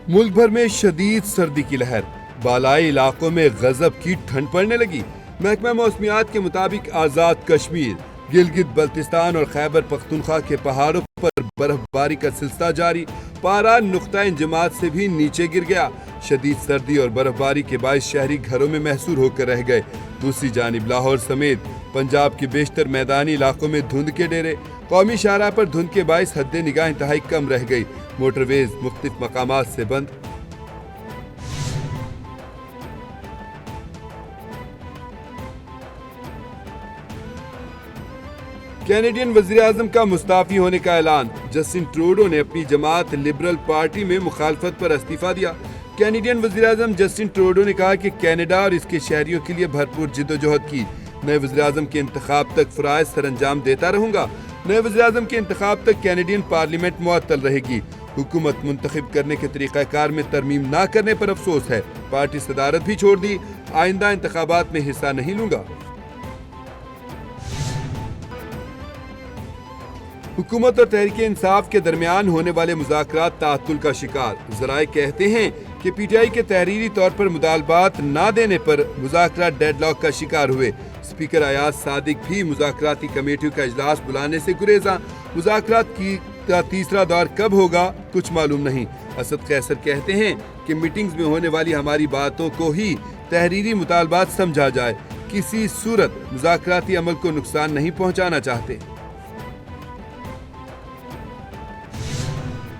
मुल्क भर में शदीद सर्दी की लहर, बालाई इलाकों में गजब की ठंड पड़ने लगी। महकमा मौसमियात के मुताबिक आज़ाद कश्मीर, गिलगित बल्तिस्तान और खैबर पख्तूनख्वा के पहाड़ों पर बर्फबारी का सिलसिला जारी। पारा नुक्ता इंजमात से भी नीचे गिर गया। शदीद सर्दी और बर्फबारी के बायस शहरी घरों में महसूर होकर रह गए। दूसरी जानिब लाहौर समेत पंजाब के बेशतर मैदानी इलाकों में धुंध के डेरे। कौमी शाहराह पर धुंध के बायस हद निगाह इंतहाई कम रह गई। मोटरवेज मुख्तलिफ मकामात से बंद। कैनेडियन वज़ीर-ए-आज़म का मुस्ताफी होने का ऐलान। जस्टिन ट्रूडो ने अपनी जमात लिबरल पार्टी में मुखालफत पर इस्तीफा दिया। कैनेडियन वज़ीर-ए-आज़म जस्टिन ट्रूडो ने कहा कि कनाडा और इसके शहरियों के लिए भरपूर जिद्दोजहद की। नए वज़ीर-ए-आज़म के इंतखाब तक फ़राइज़ सरअंजाम देता रहूंगा। नए वज़ीर-ए-आज़म के इंतखाब तक कैनेडियन पार्लियामेंट मुअत्तल रहेगी। हुकूमत मुंतखब करने के तरीक़ाकार में तरमीम ना करने पर अफसोस है। पार्टी सदारत भी छोड़ दी। आइंदा इंतखाबात में हिस्सा नहीं लूंगा। हुकूमत और तहरीक इंसाफ के दरमियान होने वाले मुज़ाकरात ताअत्तुल का शिकार। ज़राए कहते हैं कि पीटीआई के तहरीरी तौर पर मुतालबात ना देने पर मुज़ाकरात डेडलॉक का शिकार हुए। स्पीकर अयाज सादिक भी मुज़ाकराती कमेटियों का इजलास बुलाने से गुरेजा। मुज़ाकरात का तीसरा दौर कब होगा कुछ मालूम नहीं। असद कैसर कहते हैं कि मीटिंग्स में होने वाली हमारी बातों को ही तहरीरी मुतालबात समझा जाए। किसी सूरत मुज़ाकराती अमल को नुकसान नहीं पहुँचाना चाहते।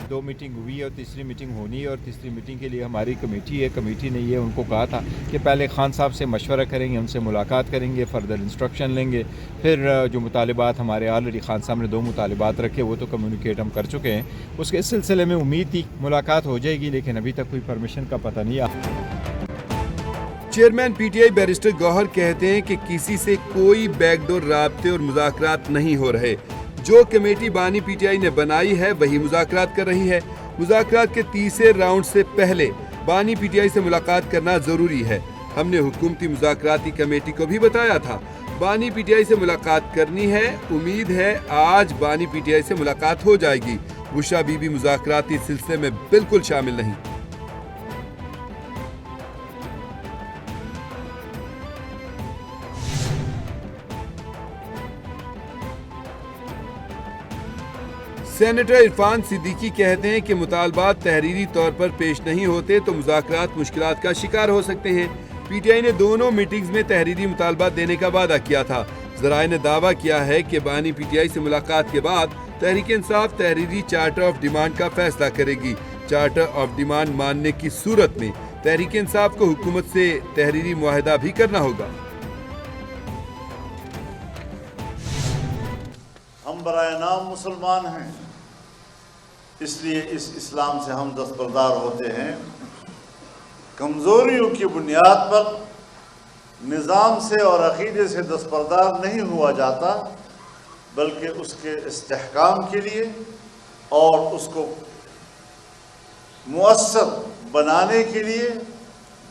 2 मीटिंग हुई और तीसरी मीटिंग होनी है और तीसरी मीटिंग के लिए हमारी कमेटी है। कमेटी ने ये उनको कहा था कि पहले खान साहब से मशवरा करेंगे, उनसे मुलाकात करेंगे, फर्दर इंस्ट्रक्शन लेंगे। फिर जो मुतालिबात हमारे ऑलरेडी खान साहब ने 2 मुतालिबात रखे वो तो कम्युनिकेट हम कर चुके हैं। उसके सिलसिले में उम्मीद थी मुलाकात हो जाएगी, लेकिन अभी तक कोई परमिशन का पता नहीं आया। चेयरमैन पीटीआई बैरिस्टर गौहर कहते हैं कि किसी से कोई बैकडोर राब्ते और मुज़ाकरात नहीं हो रहे। जो कमेटी बानी पीटीआई ने बनाई है वही मुज़ाकरात कर रही है। मुज़ाकरात के तीसरे राउंड से पहले बानी पीटीआई से मुलाकात करना जरूरी है। हमने हुकूमती मुज़ाकराती कमेटी को भी बताया था बानी पीटीआई से मुलाकात करनी है। उम्मीद है आज बानी पीटीआई से मुलाकात हो जाएगी। बुशरा बीबी मुज़ाकराती सिलसिले में बिल्कुल शामिल नहीं। सेनेटर इरफान सिद्दीकी कहते हैं कि मुतालबात तहरीरी तौर पर पेश नहीं होते तो मुज़ाकरात मुश्किलात का शिकार हो सकते हैं। पीटीआई ने दोनों मीटिंग्स में तहरीरी मुतालबात देने का वादा किया था। ज़राए ने दावा किया है कि बानी पीटीआई से मुलाकात के बाद Tehreek Insaf तहरीरी charter of demand का फैसला करेगी। चार्टर ऑफ डिमांड मानने की सूरत में तहरीक इंसाफ को हुकूमत से तहरीरी मुआहदा भी करना होगा। हम बराए नाम मुसलमान हैं, इसलिए इस इस्लाम से हम दस्तबरदार होते हैं। कमज़ोरियों की बुनियाद पर निज़ाम से और अक़ीदे से दस्तबरदार नहीं हुआ जाता, बल्कि उसके इस्तेहकाम के लिए और उसको मुअस्सर बनाने के लिए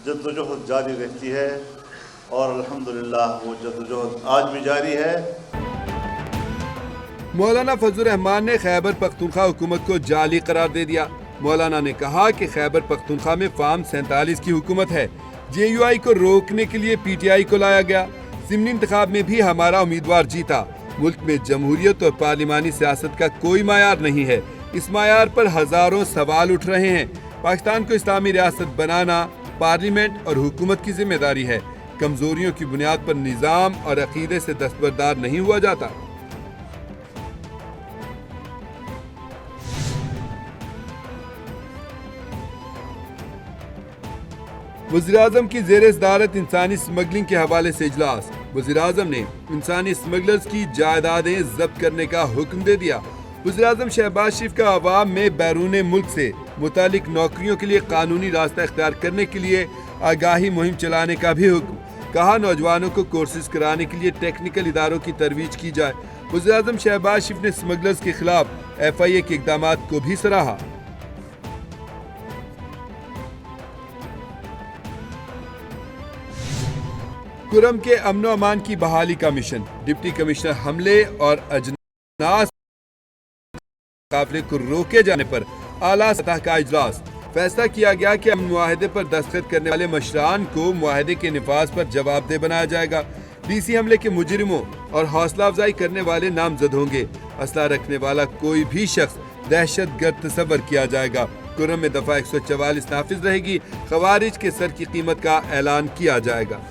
जद्दोजहद जारी रहती है और अल्हम्दुलिल्लाह वो जद्दोजहद आज भी जारी है। मौलाना फजलुर रहमान ने खैबर पख्तूनख्वा हुकूमत को जाली करार दे दिया। मौलाना ने कहा कि खैबर पख्तूनख्वा में फार्म 47 की हुकूमत है। जेयूआई को रोकने के लिए पीटीआई को लाया गया। ज़िमनी इंतखाब में भी हमारा उम्मीदवार जीता। मुल्क में जमहूरियत और पार्लिमानी सियासत का कोई मायार नहीं है। इस मायार पर हजारों सवाल उठ रहे हैं। पाकिस्तान को इस्लामी रियासत बनाना पार्लियामेंट और हुकूमत की जिम्मेदारी है। कमजोरियों की बुनियाद पर निज़ाम और अकीदे से दस्तबरदार नहीं हुआ जाता। वज़ीर-ए-आज़म की ज़ेरे सदारत इंसानी स्मगलिंग के हवाले से इजलास। वज़ीर-ए-आज़म ने इंसानी स्मगलर्स की जायदादें जब्त करने का हुक्म दे दिया। वज़ीर-ए-आज़म शहबाज शरीफ का अवाम में बैरून मुल्क से मुतालिक नौकरियों के लिए कानूनी रास्ता इख्तियार करने के लिए आगाही मुहिम चलाने का भी हुक्म। कहा नौजवानों को कोर्सेज कराने के लिए टेक्निकल इदारों की तरवीज की जाए। वज़ीर-ए-आज़म शहबाज शरीफ ने स्मगलर्स के खिलाफ FIA के इक़दामात को भी सराहा। कुरम के अमनो अमान की बहाली का मिशन। डिप्टी कमिश्नर हमले और अजनास काफिले को रोके जाने पर आला सतह का इजलास। फैसला किया गया कि अमन मुआहदे पर दस्तखत करने वाले मशरान को मुआहदे के निफाज पर जवाबदेह बनाया जाएगा। डीसी हमले के मुजरिमों और हौसला अफजाई करने वाले नामजद होंगे। असला रखने वाला कोई भी शख्स दहशतगर्द तस्वर किया जाएगा। कुर्रम में दफा 144 नाफिज रहेगी। खवारिज के सर की कीमत का ऐलान किया जाएगा।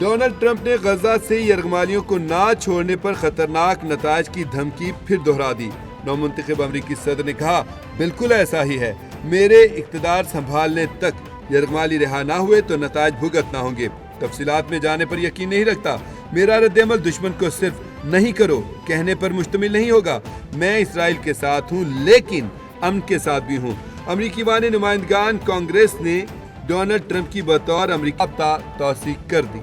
डोनाल्ड ट्रंप ने गजा से यरगमालियों को ना छोड़ने पर खतरनाक नताज की धमकी फिर दोहरा दी। नौमुंतखब अमरीकी सदर ने कहा, बिल्कुल ऐसा ही है। मेरे इख्तिदार संभालने तक यरगमाली रिहा ना हुए तो नताज भुगतना होंगे। तफसीलात में जाने पर यकीन नहीं रखता। मेरा रद्द-ए-अमल दुश्मन को सिर्फ नहीं करो कहने पर मुश्तमिल नहीं होगा। मैं इसराइल के साथ हूँ लेकिन अमन के साथ भी हूँ। अमरीकी नुमाइंदगान कांग्रेस ने डोनाल्ड ट्रंप की बतौर अमरीकी तौसीक कर दी।